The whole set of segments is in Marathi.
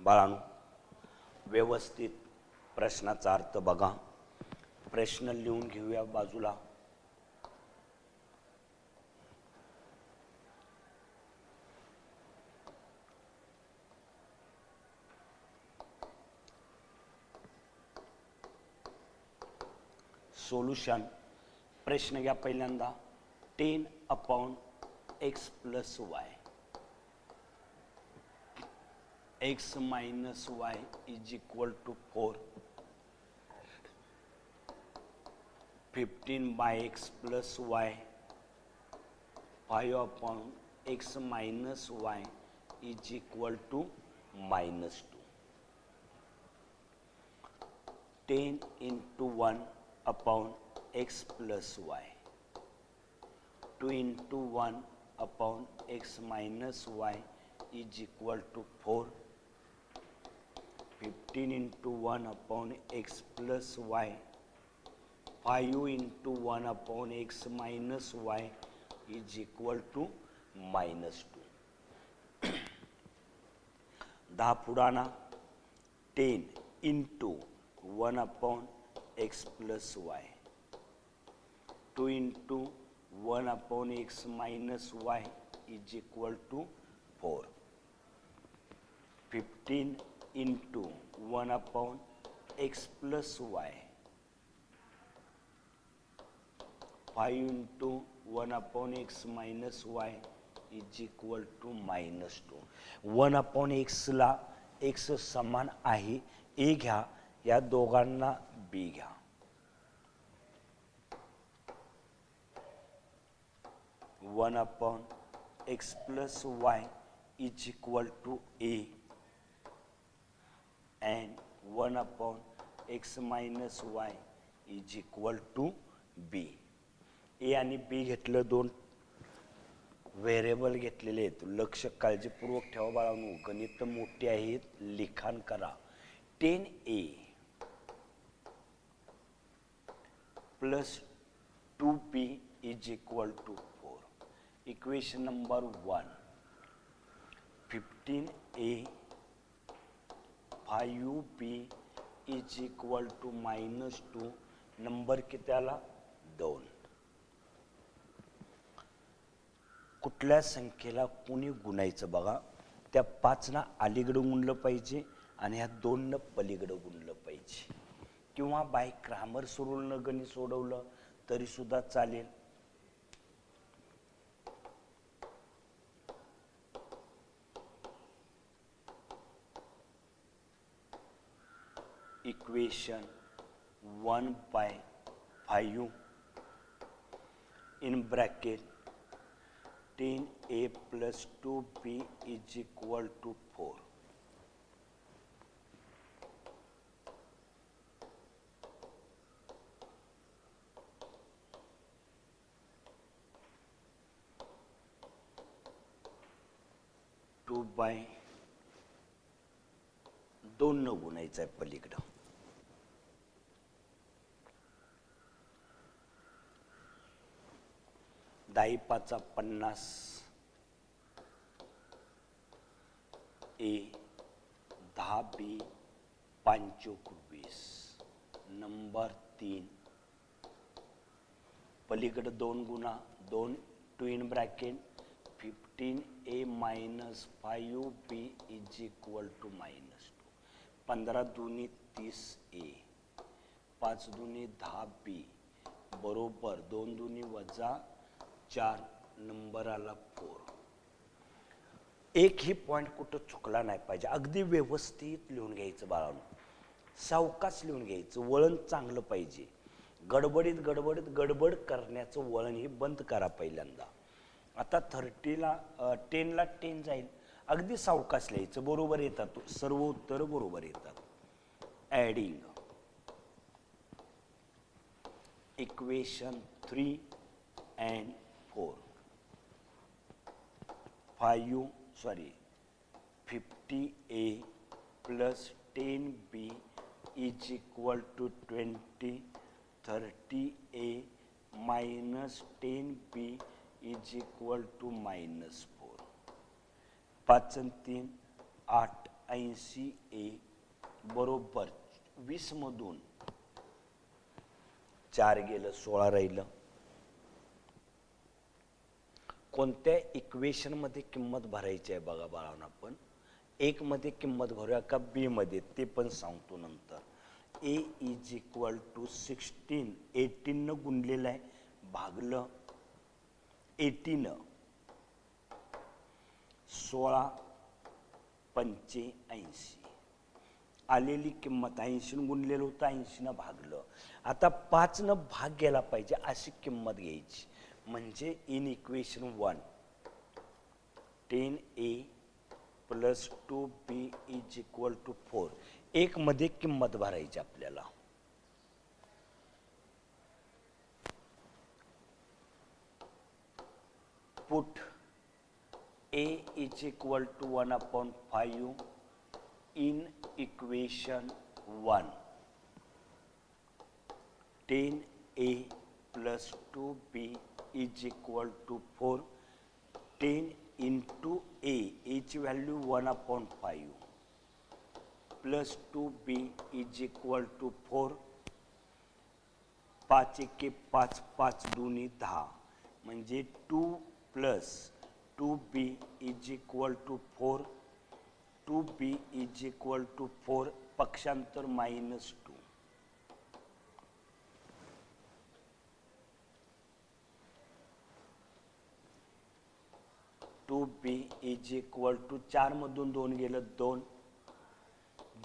बाळांनो, व्यवस्थित प्रश्नाचा अर्थ बघा. प्रश्न लिहून घेऊया बाजूला. सोल्युशन. प्रश्न घ्या पहिल्यांदा. 10/x + y, x - y = 4. 15/x + y, 5/x - y = -2. 10 × 1/x + y, 2 × 1/x - y = 4. 15 × 1/x + y, 5 × 1/x - y = -2. 10 पुढाना. 10 × 1/x + y, 2 × 1/x - y = 4. 15 × 1/x + y, 5 × 1/x - y = -2. 1/x ला x समान आहे a घ्या, या दोघांना b घ्या. 1/x + y = a and 1/x - y = b. a आणि b घेतलं, दोन व्हेरिएबल घेतलेले आहेत. लक्ष काळजीपूर्वक ठेवा बाळांनो, गणित मोठी आहेत, लिखाण करा. 10a + 2b = 4. Equation number 1. 15a 5b = -2. Number किती आला? 2. कुठल्या संख्येला कोणी गुणायचं बघा. त्या 5 ना अलीकडे गुणलं पाहिजे आणि ह्या 2 न पलीकडे गुणलं पाहिजे, किंवा बाय क्रॅमर्स रूलनं गणित सोडवलं तरी सुद्धा चालेल. Equation 1/5 in bracket 10a + 2b = 4. 2/2 न गुणायचं आहे पलीकडं. 10 × 5 = 50. a 10b 5 × 20. नंबर 3. पलीकडे 2 गुणा. 2 2 in bracket 15a - 5b = -2. 15 दूनी 30a, 5 दूनी 10b बरोबर 2 दूनी -4. नंबर आला 4. एक ही पॉइंट कुठं चुकला नाही पाहिजे. अगदी व्यवस्थित लिहून घ्यायचं बाळांनो, सावकाश लिहून घ्यायचं. वळण चांगलं पाहिजे. गडबड करण्याचं वळण हे बंद करा पहिल्यांदा. आता 10ला 10 जाईल, अगदी सावकाश लिहायचं. बरोबर येतात, सर्व उत्तर बरोबर येतात. Adding equation 3 and 4. 50a + 10b = 20. 30a - 10b = -4. 5 आणि 3 8 80A बरोबर 20 मधून 4 गेलं 16 राहिलं. कोणत्या इक्वेशन मध्ये किंमत भरायची आहे बघा बाळांनो. आपण एक मध्ये किंमत भरूया का बी मध्ये ते पण सांगतो नंतर. A इज इक्वल टू 16 18 न गुणलेलं आहे भागलं 80 16 85 आलेली किंमत 80 न गुणलेलं होतं 80 न भागलं. आता 5 न भाग गेला पाहिजे अशी किंमत घ्यायची. म्हणजे in equation 1 10A plus 2B is equal to 4 एक मध्ये किंमत भरायची आपल्याला. Put A is equal to 1/5 in equation 1 10A plus 2B is equal to 4 10 into A ची value 1/5 plus 2B is equal to 4 5 एके 5 5 दूनी 10 म्हणजे 2 plus 2B is equal to 4 2B is equal to 4 पक्षांतर -2 2B इज इक्वल टू 4 मधून 2 गेलं 2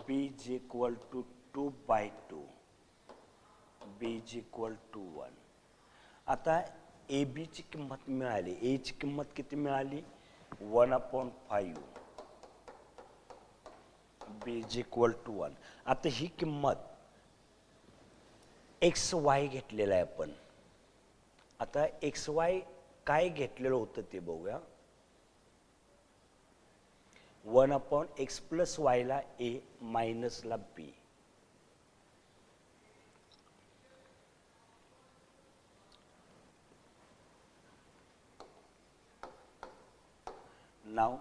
B is equal to 2/2 B is equal to 1. आता AB ची किंमत मिळाली. A ची किंमत किती मिळाली 1/5 B इज इक्वल टू 1. आता ही किंमत XY घेतलेला आहे आपण. आता XY काय घेतलेलं होतं ते बघूया. 1/x प्लस y ला A मायनस ला B. Now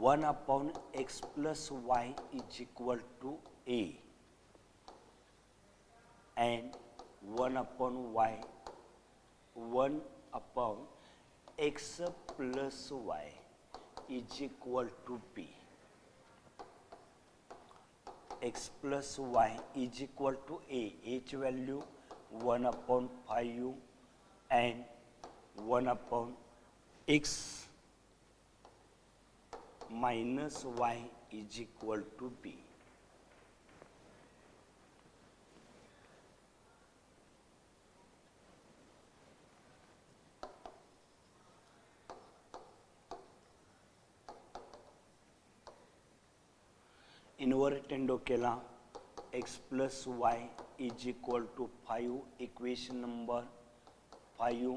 1/x plus y is equal to A and 1/y 1/x plus y is equal to B. X plus y is equal to A. H value 1/5 and 1/x minus y is equal to B. इन्व्हर्टेंडो केला x plus y is equal to 5 equation number 5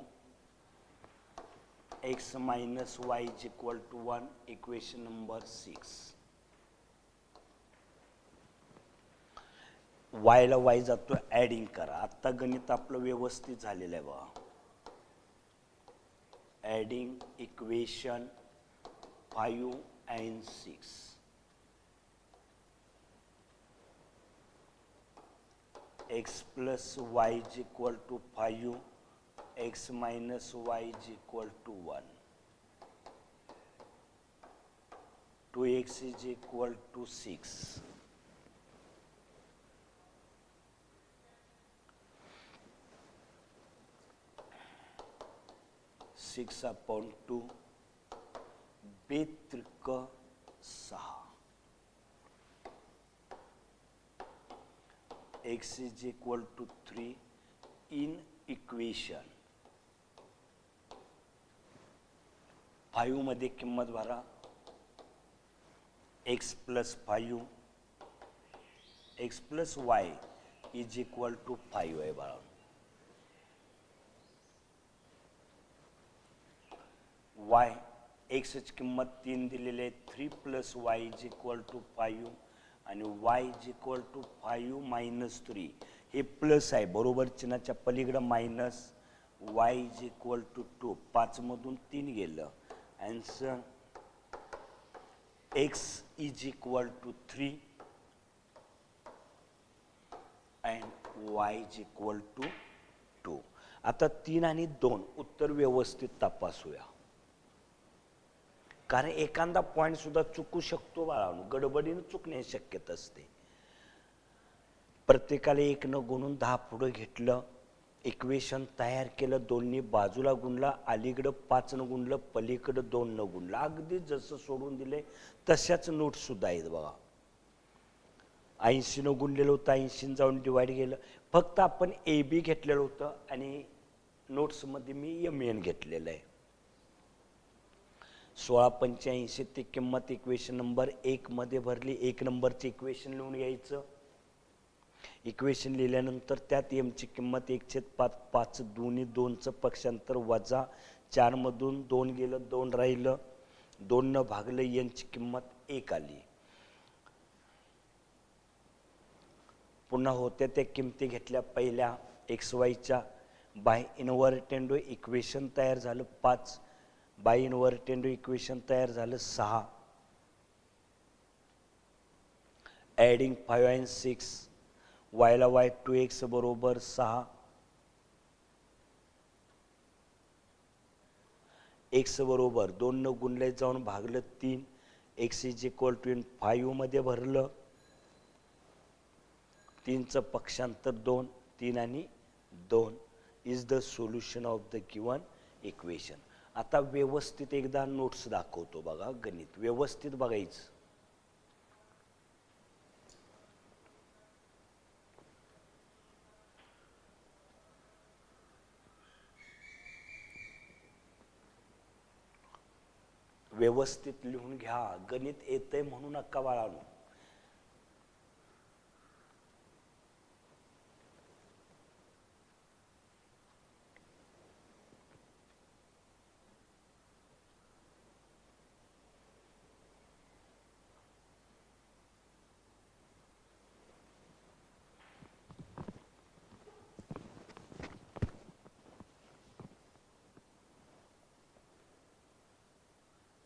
x minus y is equal to 1 equation number 6. y ला y जातो ऍडिंग करा. आता गणित आपलं व्यवस्थित झालेलं आहे बघा. Adding equation 5 and 6. x plus y is equal to 5 x minus y is equal to 1 2x is equal to 6 6/2 बेत्रिक 6 x is equal to 3 in equation 5 मध्ये किंमत भरा. x plus 5 x plus y is equal to 5 आहे बाळा. y x ची किंमत 3 दिलेली आहे. 3 plus y is equal to 5 आणि y is equal to 5 minus 3 हे प्लस आहे बरोबर चिन्हाच्या पलीकडे minus. y is equal to 2 5 मधून 3 गेलं. Answer x is equal to 3 and y is equal to 2. आता 3 आणि 2 उत्तर व्यवस्थित तपासूया, कारण एखादा पॉइंट सुद्धा चुकू शकतो बाळांनो, गडबडीने चुकण्याची शक्यता असते. प्रत्येकाला 1 न गुणून 10 पुढे घेतलं, इक्वेशन तयार केलं, 2नी बाजूला गुणला, अलीकडं 5 न गुणलं, पलीकडं 2 न गुणलं. अगदी जसं सोडून दिले तशाच नोट सुद्धा आहेत बघा. 80 न गुणलेलं होतं, 80 जाऊन डिवाइड केलं. फक्त आपण ए बी घेतलेलं होतं आणि नोट्समध्ये मी MN घेतलेलं आहे. 1685 ती किंमत इक्वेशन नंबर 1 मध्ये भरली. 1 नंबरचे इक्वेशन लिहून घ्यायचं. इक्वेशन लिहिल्यानंतर त्यात एमची किंमत 1/5, 5 दोन्ही 2चं पक्षांतर वजा 4 मधून 2 गेलं, 2 राहिलं, 2 न भागलं, एनची किंमत 1 आली. पुन्हा होत्या त्या किमती घेतल्या पहिल्या XYच्या, बाय इन्व्हर्टेंडो इक्वेशन तयार झालं 5, बाय इन्व्हर्टेंडो इक्वेशन तयार झालं 6, ॲडिंग 5 and 6, वायला वाय 2x बरोबर 6, x बरोबर 2 न गुणले जाऊन भागलं 3, x इज इक्वल टू 5 मध्ये भरलं, 3चं पक्षांतर 2, 3 आणि 2 is the solution of the given equation. आता व्यवस्थित एकदा नोट्स दाखवतो बघा, गणित व्यवस्थित बघायचं. व्यवस्थित लिहून घ्या, गणित येतंय म्हणू नका बाळांनो.